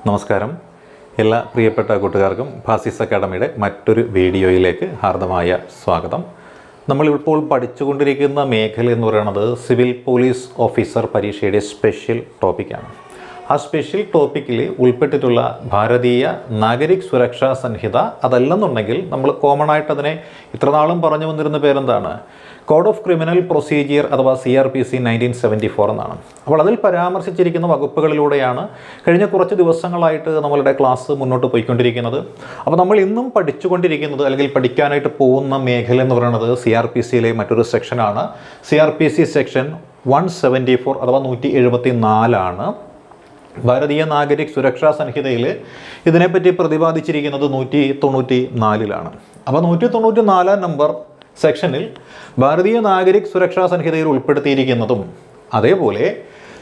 നമസ്കാരം. എല്ലാ പ്രിയപ്പെട്ട കൂട്ടുകാർക്കും ഫാസിസ് അക്കാഡമിയുടെ മറ്റൊരു വീഡിയോയിലേക്ക് ഹാർദമായ സ്വാഗതം. നമ്മളിപ്പോൾ പഠിച്ചുകൊണ്ടിരിക്കുന്ന മേഖല എന്ന് പറയുന്നത് സിവിൽ പോലീസ് ഓഫീസർ പരീക്ഷയുടെ സ്പെഷ്യൽ ടോപ്പിക്കാണ്. ആ സ്പെഷ്യൽ ടോപ്പിക്കിൽ ഉൾപ്പെട്ടിട്ടുള്ള ഭാരതീയ നാഗരിക് സുരക്ഷാ സംഹിത, അതല്ലെന്നുണ്ടെങ്കിൽ നമ്മൾ കോമൺ ആയിട്ട് അതിനെ ഇത്രനാളും പറഞ്ഞു വന്നിരുന്ന പേരെന്താണ്, കോഡ് ഓഫ് ക്രിമിനൽ പ്രൊസീജിയർ അഥവാ CRPC 1974 എന്നാണ്. അപ്പോൾ അതിൽ പരാമർശിച്ചിരിക്കുന്ന വകുപ്പുകളിലൂടെയാണ് കഴിഞ്ഞ കുറച്ച് ദിവസങ്ങളായിട്ട് നമ്മളുടെ ക്ലാസ് മുന്നോട്ട് പോയിക്കൊണ്ടിരിക്കുന്നത്. അപ്പോൾ നമ്മൾ ഇന്നും പഠിച്ചുകൊണ്ടിരിക്കുന്നത് അല്ലെങ്കിൽ പഠിക്കാനായിട്ട് പോകുന്ന മേഖല എന്ന് പറയുന്നത് CRPCയിലെ മറ്റൊരു സെക്ഷനാണ്. CRPC സെക്ഷൻ 174 അഥവാ 174 ആണ്. ഭാരതീയ നാഗരിക് സുരക്ഷാ സംഹിതയിൽ ഇതിനെപ്പറ്റി പ്രതിപാദിച്ചിരിക്കുന്നത് 194-ലാണ്. അപ്പോൾ 194 നമ്പർ സെക്ഷനിൽ ഭാരതീയ നാഗരിക് സുരക്ഷാ സംഹിതയിൽ ഉൾപ്പെടുത്തിയിരിക്കുന്നതും അതേപോലെ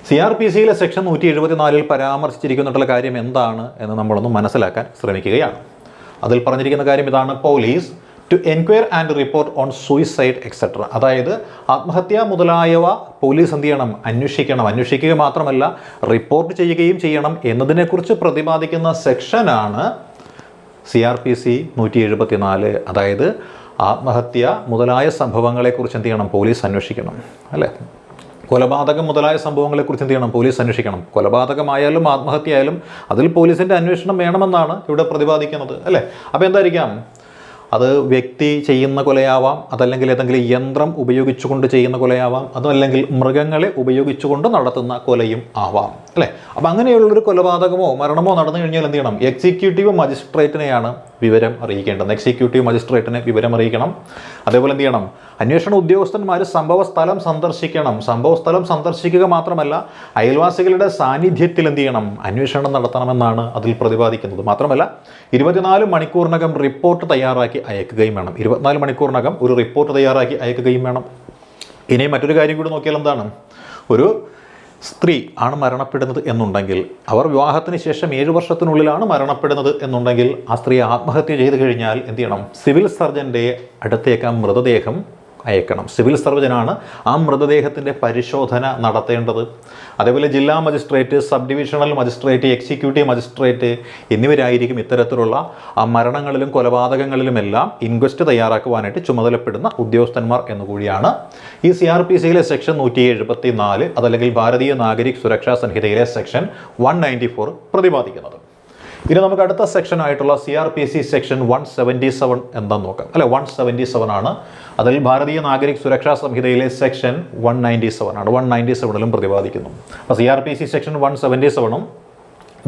CRPCയിലെ സെക്ഷൻ 174 പരാമർശിച്ചിരിക്കുന്നിട്ടുള്ള കാര്യം എന്താണ് എന്ന് നമ്മളൊന്ന് മനസ്സിലാക്കാൻ ശ്രമിക്കുകയാണ്. അതിൽ പറഞ്ഞിരിക്കുന്ന കാര്യം ഇതാണ്: police to enquire and report on suicide etcetera. അതായത് ആത്മഹത്യ മുതലായവ പോലീസ് എന്ത് ചെയ്യണം? അന്വേഷിക്കുക മാത്രമല്ല റിപ്പോർട്ട് ചെയ്യുകയും ചെയ്യണം എന്നതിനെക്കുറിച്ച് പ്രതിപാദിക്കുന്ന സെക്ഷനാണ് CRPC 174. അതായത് ആത്മഹത്യ മുതലായ സംഭവങ്ങളെക്കുറിച്ച് എന്ത് ചെയ്യണം? പോലീസ് അന്വേഷിക്കണം, അല്ലേ? കൊലപാതകം മുതലായ സംഭവങ്ങളെക്കുറിച്ച് എന്ത് ചെയ്യണം? പോലീസ് അന്വേഷിക്കണം. കൊലപാതകമായാലും ആത്മഹത്യ ആയാലും അതിൽ പോലീസിൻ്റെ അന്വേഷണം വേണമെന്നാണ് ഇവിടെ പ്രതിപാദിക്കുന്നത്, അല്ലേ? അപ്പോൾ എന്തായിരിക്കാം? അത് വ്യക്തി ചെയ്യുന്ന കൊലയാവാം, അതല്ലെങ്കിൽ ഏതെങ്കിലും യന്ത്രം ഉപയോഗിച്ചുകൊണ്ട് ചെയ്യുന്ന കൊലയാവാം, അതല്ലെങ്കിൽ മൃഗങ്ങളെ ഉപയോഗിച്ചുകൊണ്ട് നടത്തുന്ന കൊലയും ആവാം, അല്ലേ? അപ്പോൾ അങ്ങനെയുള്ളൊരു കൊലപാതകമോ മരണമോ നടന്നു കഴിഞ്ഞാൽ എന്ത് ചെയ്യണം? എക്സിക്യൂട്ടീവ് മജിസ്ട്രേറ്റിനെയാണ് വിവരം അറിയിക്കേണ്ടത്. എക്സിക്യൂട്ടീവ് മജിസ്ട്രേറ്റിനെ വിവരം അറിയിക്കണം. അതേപോലെ എന്ത് ചെയ്യണം? അന്വേഷണ ഉദ്യോഗസ്ഥന്മാർ സംഭവസ്ഥലം സന്ദർശിക്കണം. സംഭവസ്ഥലം സന്ദർശിക്കുക മാത്രമല്ല അയൽവാസികളുടെ സാന്നിധ്യത്തിൽ എന്ത് ചെയ്യണം? അന്വേഷണം നടത്തണമെന്നാണ് അതിൽ പ്രതിപാദിക്കുന്നത്. മാത്രമല്ല 24 മണിക്കൂറിനകം റിപ്പോർട്ട് തയ്യാറാക്കി അയക്കുകയും വേണം. 24 മണിക്കൂറിനകം ഒരു റിപ്പോർട്ട് തയ്യാറാക്കി അയക്കുകയും വേണം. ഇനി മറ്റൊരു കാര്യം കൂടി നോക്കിയാൽ എന്താണ്? ഒരു സ്ത്രീ ആണ് മരണപ്പെടുന്നത് എന്നുണ്ടെങ്കിൽ, അവർ വിവാഹത്തിന് ശേഷം 7 വർഷത്തിനുള്ളിലാണ് മരണപ്പെടുന്നത് എന്നുണ്ടെങ്കിൽ, ആ സ്ത്രീ ആത്മഹത്യ ചെയ്തു കഴിഞ്ഞാൽ എന്ത് ചെയ്യണം? സിവിൽ സർജൻ്റെ അടുത്തേക്ക് ആ മൃതദേഹം അയക്കണം. സിവിൽ സർജനാണ് ആ മൃതദേഹത്തിൻ്റെ പരിശോധന നടത്തേണ്ടത്. അതേപോലെ ജില്ലാ magistrate, sub divisional magistrate, executive magistrate എന്നിവരായിരിക്കും ഇത്തരത്തിലുള്ള ആ മരണങ്ങളിലും കൊലപാതകങ്ങളിലുമെല്ലാം ഇൻക്വസ്റ്റ് തയ്യാറാക്കുവാനായിട്ട് ചുമതലപ്പെടുന്ന ഉദ്യോഗസ്ഥന്മാർ എന്നുകൂടിയാണ് ഈ CRPCയിലെ സെക്ഷൻ 174 അതല്ലെങ്കിൽ ഭാരതീയ നാഗരിക് സുരക്ഷാ സംഹിതയിലെ സെക്ഷൻ 194 പ്രതിപാദിക്കുന്നത്. ഇനി നമുക്ക് അടുത്ത സെക്ഷൻ ആയിട്ടുള്ള CRPC സെക്ഷൻ 177 എന്താന്ന് നോക്കാം, അല്ലെ? 177 ആണ്. അതിൽ ഭാരതീയ നാഗരിക് സുരക്ഷാ സംഹിതയിലെ സെക്ഷൻ 197 ആണ്. 197ലും പ്രതിപാദിക്കുന്നു. അപ്പോൾ CRPC സെക്ഷൻ 177ഉം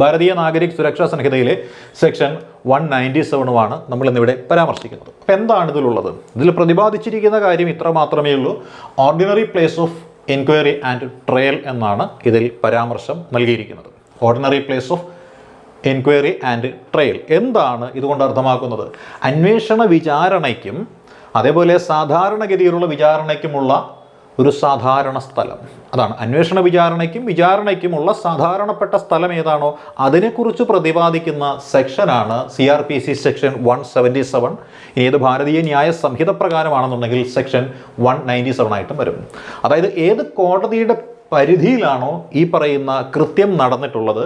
ഭാരതീയ നാഗരിക് സുരക്ഷാ സംഹിതയിലെ സെക്ഷൻ 197മാണ് നമ്മൾ ഇന്നിവിടെ പരാമർശിക്കുന്നത്. അപ്പോൾ എന്താണ് ഇതിലുള്ളത്? ഇതിൽ പ്രതിപാദിച്ചിരിക്കുന്ന കാര്യം ഇത്ര മാത്രമേ ഉള്ളൂ: ordinary place of enquiry and trial എന്നാണ് ഇതിൽ പരാമർശം നൽകിയിരിക്കുന്നത്. Ordinary place of enquiry and trial എന്താണ് ഇതുകൊണ്ട് അർത്ഥമാക്കുന്നത്? അന്വേഷണ വിചാരണയ്ക്കും അതേപോലെ സാധാരണഗതിയിലുള്ള വിചാരണയ്ക്കുമുള്ള ഒരു സാധാരണ സ്ഥലം. അതാണ് അന്വേഷണ വിചാരണയ്ക്കുമുള്ള സാധാരണപ്പെട്ട സ്ഥലം ഏതാണോ അതിനെക്കുറിച്ച് പ്രതിപാദിക്കുന്ന സെക്ഷനാണ് CRPC സെക്ഷൻ 177. ഇനി ഏത് ഭാരതീയ ന്യായ സംഹിത പ്രകാരമാണെന്നുണ്ടെങ്കിൽ സെക്ഷൻ 197 ആയിട്ടും വരും. അതായത് ഏത് കോടതിയുടെ പരിധിയിലാണോ ഈ പറയുന്ന കൃത്യം നടന്നിട്ടുള്ളത്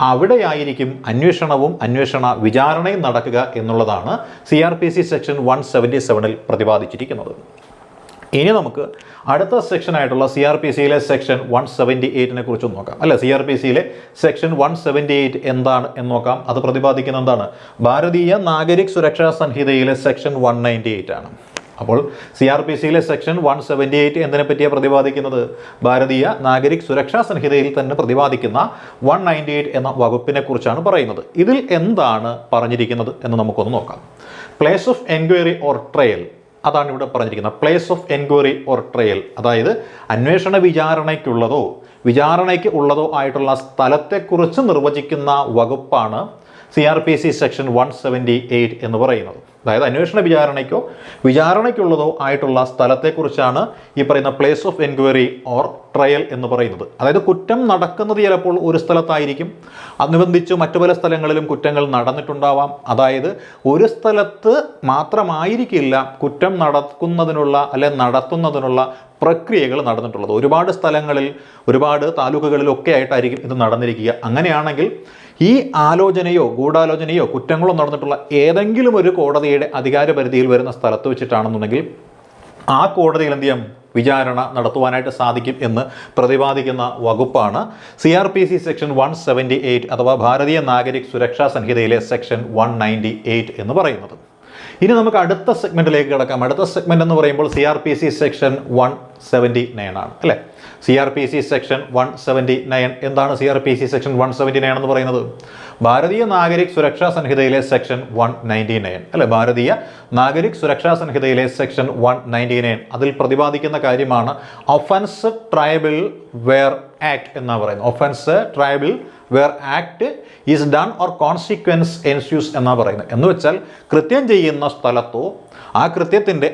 അവിടെയായിരിക്കും അന്വേഷണവും അന്വേഷണ വിചാരണയും നടക്കുക എന്നുള്ളതാണ് CRPC സെക്ഷൻ 177ൽ പ്രതിപാദിച്ചിരിക്കുന്നത്. ഇനി നമുക്ക് അടുത്ത സെക്ഷനായിട്ടുള്ള CRPCയിലെ സെക്ഷൻ 178നെ കുറിച്ച് നോക്കാം, അല്ലെ? CRPCയിലെ സെക്ഷൻ 178 എന്താണ് എന്ന് നോക്കാം. അത് പ്രതിപാദിക്കുന്ന എന്താണ്? ഭാരതീയ നാഗരിക് സുരക്ഷാ സംഹിതയിലെ സെക്ഷൻ 198 ആണ്. അപ്പോൾ CRPCയിലെ സെക്ഷൻ 178 എന്തിനെ പറ്റിയാണ് പ്രതിപാദിക്കുന്നത്? ഭാരതീയ നാഗരിക് സുരക്ഷാ സംഹിതയിൽ തന്നെ പ്രതിപാദിക്കുന്ന 198 എന്ന വകുപ്പിനെ കുറിച്ചാണ് പറയുന്നത്. ഇതിൽ എന്താണ് പറഞ്ഞിരിക്കുന്നത് എന്ന് നമുക്കൊന്ന് നോക്കാം. Place of enquiry or trial, അതാണ് ഇവിടെ പറഞ്ഞിരിക്കുന്നത്. Place of enquiry or trial, അതായത് അന്വേഷണ വിചാരണയ്ക്ക് ഉള്ളതോ ആയിട്ടുള്ള സ്ഥലത്തെക്കുറിച്ച് നിർവചിക്കുന്ന വകുപ്പാണ് CRPC സെക്ഷൻ 178 എന്ന് പറയുന്നത്. അതായത് അന്വേഷണ വിചാരണയ്ക്കുള്ളതോ ആയിട്ടുള്ള സ്ഥലത്തെക്കുറിച്ചാണ് ഈ പറയുന്ന place of enquiry or trial എന്ന് പറയുന്നത്. അതായത് കുറ്റം നടക്കുന്നത് ചിലപ്പോൾ ഒരു സ്ഥലത്തായിരിക്കും, അനുബന്ധിച്ച് മറ്റു പല സ്ഥലങ്ങളിലും കുറ്റങ്ങൾ നടന്നിട്ടുണ്ടാവാം. അതായത് ഒരു സ്ഥലത്ത് മാത്രമായിരിക്കില്ല കുറ്റം നടത്തുന്നതിനുള്ള പ്രക്രിയകൾ നടന്നിട്ടുള്ളത്. ഒരുപാട് സ്ഥലങ്ങളിൽ, ഒരുപാട് താലൂക്കുകളിലൊക്കെ ആയിട്ടായിരിക്കും ഇത് നടന്നിരിക്കുക. അങ്ങനെയാണെങ്കിൽ ഈ ഗൂഢാലോചനയോ കുറ്റങ്ങളോ നടന്നിട്ടുള്ള ഏതെങ്കിലും ഒരു കോടതിയുടെ അധികാരപരിധിയിൽ വരുന്ന സ്ഥലത്ത് വെച്ചിട്ടാണെന്നുണ്ടെങ്കിൽ ആ കോടതിയിൽ എന്ത് ചെയ്യാം, വിചാരണ നടത്തുവാനായിട്ട് സാധിക്കും എന്ന് പ്രതിപാദിക്കുന്ന വകുപ്പാണ് CRPC സെക്ഷൻ 178 അഥവാ ഭാരതീയ നാഗരിക് സുരക്ഷാ സംഹിതയിലെ സെക്ഷൻ 198 എന്ന് പറയുന്നത്. ഇനി നമുക്ക് അടുത്ത സെഗ്മെന്റിലേക്ക് കിടക്കാം. അടുത്ത സെഗ്മെന്റ് എന്ന് പറയുമ്പോൾ CRPC സെക്ഷൻ 179 ആണ് അല്ലേ. CRPC സെക്ഷൻ 179 എന്താണ്? CRPC സെക്ഷൻ 179 എന്ന് പറയുന്നത് ഭാരതീയ നാഗരിക് സുരക്ഷാ സംഹിതയിലെ സെക്ഷൻ 199 അല്ലെ. ഭാരതീയ നാഗരിക് സുരക്ഷാ സംഹിതയിലെ സെക്ഷൻ 199 അതിൽ പ്രതിപാദിക്കുന്ന കാര്യമാണ് ഒഫൻസ് ട്രയബിൾ വെയർ ആക്ട് എന്നാണ് പറയുന്നത്. Offence triable where act is done or consequence ensues എന്നാണ് പറയുന്നത്. എന്ന് വെച്ചാൽ കൃത്യം ചെയ്യുന്ന സ്ഥലത്തോ ആ കൃത്യത്തിൻ്റെ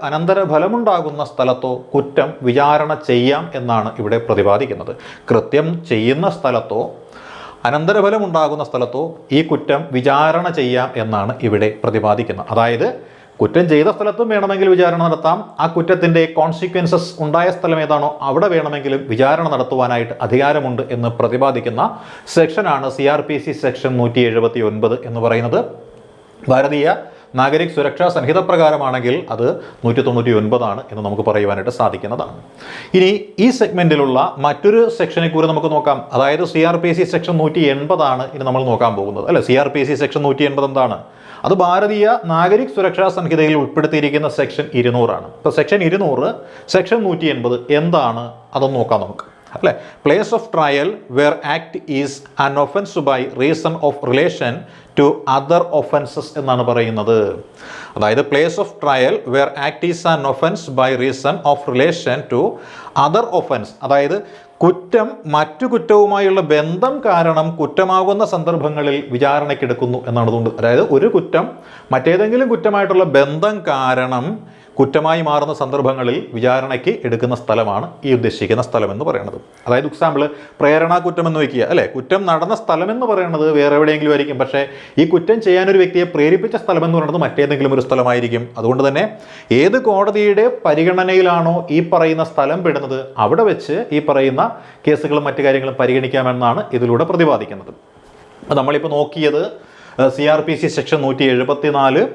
അനന്തരഫലമുണ്ടാകുന്ന സ്ഥലത്തോ കുറ്റം വിചാരണ ചെയ്യാം എന്നാണ് ഇവിടെ പ്രതിപാദിക്കുന്നത്. കൃത്യം ചെയ്യുന്ന സ്ഥലത്തോ അനന്തരഫലമുണ്ടാകുന്ന സ്ഥലത്തോ ഈ കുറ്റം വിചാരണ ചെയ്യാം എന്നാണ് ഇവിടെ പ്രതിപാദിക്കുന്നത്. അതായത് കുറ്റം ചെയ്ത സ്ഥലത്തും വേണമെങ്കിൽ വിചാരണ നടത്താം, ആ കുറ്റത്തിൻ്റെ കോൺസിക്വൻസസ് ഉണ്ടായ സ്ഥലം ഏതാണോ അവിടെ വേണമെങ്കിലും വിചാരണ നടത്തുവാനായിട്ട് അധികാരമുണ്ട് എന്ന് പ്രതിപാദിക്കുന്ന സെക്ഷനാണ് CRPC സെക്ഷൻ 179 എന്ന് പറയുന്നത്. ഭാരതീയ നാഗരിക് സുരക്ഷാ സംഹിത പ്രകാരമാണെങ്കിൽ അത് 199 എന്ന് നമുക്ക് പറയുവാനായിട്ട് സാധിക്കുന്നതാണ്. ഇനി ഈ സെഗ്മെന്റിലുള്ള മറ്റൊരു സെക്ഷനെ കൂടി നമുക്ക് നോക്കാം. അതായത് CRPC സെക്ഷൻ 180 ഇനി നമ്മൾ നോക്കാൻ പോകുന്നത് അല്ലെ. CRPC സെക്ഷൻ 180 എന്താണ്? അത് ഭാരതീയ നാഗരിക് സുരക്ഷാ സംഹിതയിൽ ഉൾപ്പെടുത്തിയിരിക്കുന്ന സെക്ഷൻ 200 ആണ്. ഇപ്പോൾ സെക്ഷൻ 200 സെക്ഷൻ 180 എന്താണ് അതൊന്ന് നോക്കാം നമുക്ക് അല്ലേ. Place of trial where act is an offence by reason of relation to other offences എന്നാണ് പറയുന്നത്. അതായത് place of trial where act is an offence by reason of relation to other offence. അതായത് കുറ്റം മറ്റു കുറ്റവുമായുള്ള ബന്ധം കാരണം കുറ്റമാകുന്ന സന്ദർഭങ്ങളിൽ വിചാരണയ്ക്കെടുക്കുന്നു എന്നാണ്. അതുകൊണ്ട് അതായത് ഒരു കുറ്റം മറ്റേതെങ്കിലും കുറ്റമായിട്ടുള്ള ബന്ധം കാരണം കുറ്റമായി മാറുന്ന സന്ദർഭങ്ങളിൽ വിചാരണയ്ക്ക് എടുക്കുന്ന സ്ഥലമാണ് ഈ ഉദ്ദേശിക്കുന്ന സ്ഥലം എന്ന് പറയുന്നത്. അതായത് എക്സാമ്പിൾ പ്രേരണാ കുറ്റം എന്ന് വയ്ക്കുക അല്ലേ. കുറ്റം നടന്ന സ്ഥലം എന്ന് പറയുന്നത് വേറെ എവിടെയെങ്കിലും ആയിരിക്കും, പക്ഷേ ഈ കുറ്റം ചെയ്യാനൊരു വ്യക്തിയെ പ്രേരിപ്പിച്ച സ്ഥലം എന്ന് പറയുന്നത് മറ്റേതെങ്കിലും ഒരു സ്ഥലമായിരിക്കും. അതുകൊണ്ട് തന്നെ ഏത് കോടതിയുടെ പരിഗണനയിലാണോ ഈ പറയുന്ന സ്ഥലം പെടുന്നത് അവിടെ വെച്ച് ഈ പറയുന്ന കേസുകളും മറ്റു കാര്യങ്ങളും പരിഗണിക്കാമെന്നാണ് ഇതിലൂടെ പ്രതിപാദിക്കുന്നത്. നമ്മളിപ്പോൾ നോക്കിയത് CRPC section 174,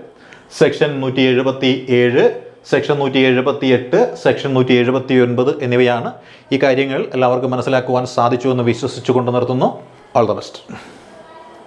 section 177, section 178, section 179 എന്നിവയാണ്. ഈ കാര്യങ്ങൾ എല്ലാവർക്കും മനസ്സിലാക്കുവാൻ സാധിച്ചു എന്ന് വിശ്വസിച്ചുകൊണ്ട് നിർത്തുന്നു. All the best.